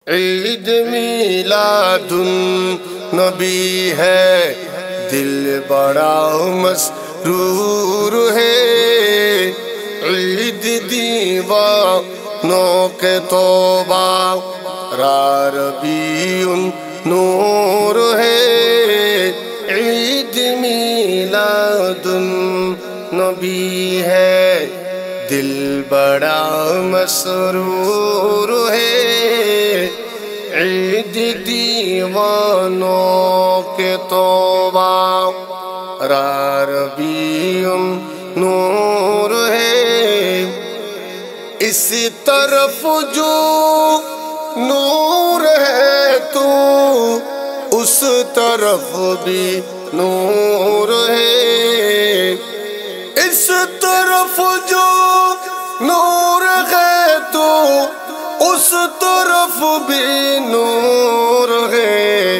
عید میلاد النبی ہے، دل بڑا مسرور ہے۔ عید دیوانوں کے توبہ را ربیع نور ہے۔ عید میلاد النبی ہے، دل بڑا مسرور ہے۔ عید دیوانوں کے توبہ را ربیع نور ہے۔ اس طرف جو نور ہے تو اس طرف بھی نور ہے۔ اس طرف جو نور ہے تو اس طرف بھی نور ہے۔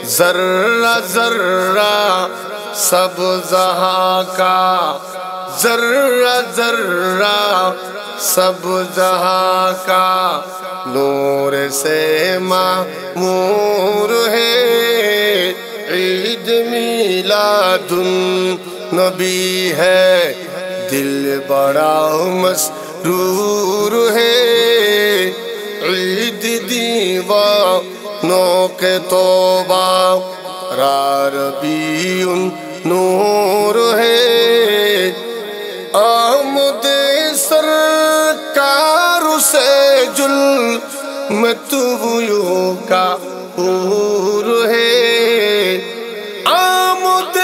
ذرہ ذرہ سب جہاں کا، ذرہ ذرہ سب جہاں کا نور سے معمور ہے۔ عید میلاد النبی ہے، دل بڑا مسرور ہے۔ عید دیوانوں کے توبہ را ربیع نور ہے۔ آمد سرکار سے ظلمت ہویوں کا پور ہے۔ آمد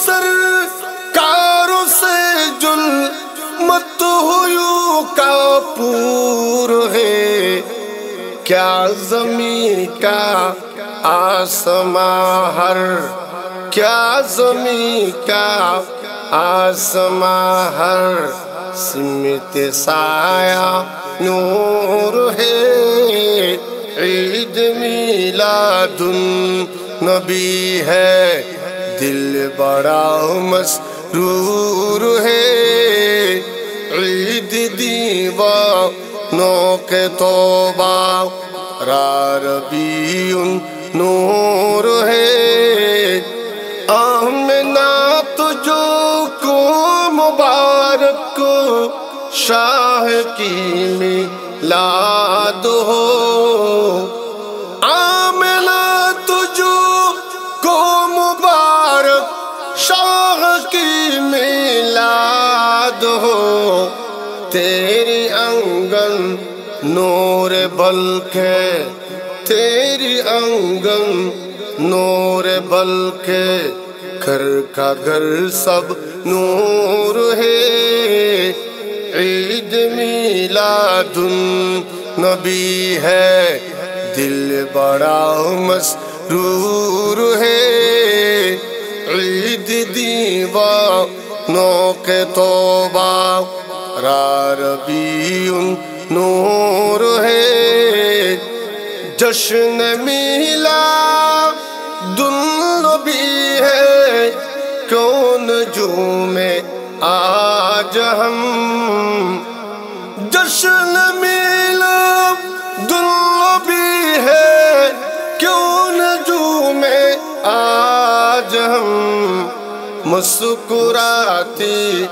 سرکار سے ظلمت ہویوں کا پور ہے۔ کیا زمین کا آسماں ہر، کیا زمین کا آسماں ہر سمت سایہ نور ہے۔ عید میلاد النبی ہے، دل بڑا مسرور ہے۔ عید دیوانوں کے توبہ را ربیع نور ہے۔ آمنہ تجھو کو مبارک شاہ کی میلاد ہو۔ آمنہ تجھو کو مبارک شاہ کی میلاد ہو۔ تیری آنگن نور بلکہ، تیری آنگن نور بلکہ گھر کا گھر سب نور ہے۔ عید میلاد النبی ہے، دل بڑا مسرور ہے۔ عید دیوانوں کے توبہ را ربیع نور ہے۔ جشن میلاد النبی ہے، کون جھومے آج ہم۔ جشن میلاد النبی ہے، کون جھومے آج ہم۔ مسکراتی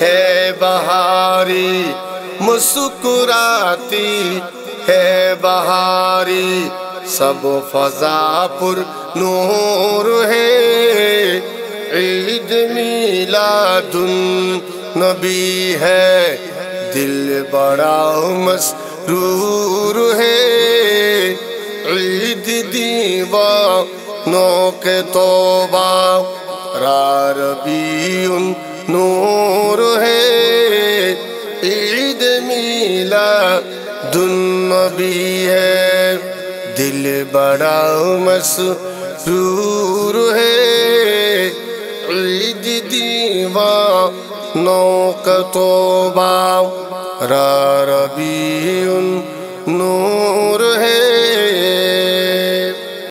ہے بہاری، مسکراتی ہے بہاری، سب فضا پر نور ہے۔ عید میلاد النبی ہے، دل بڑا مسرور ہے۔ عید دیوانوں کے توبہ را ربیع نور ہے۔ عید میلاد النبی ہے، دل بڑا مسرور ہے۔ عید دیوانوں کا توبہ را ربیع نور ہے۔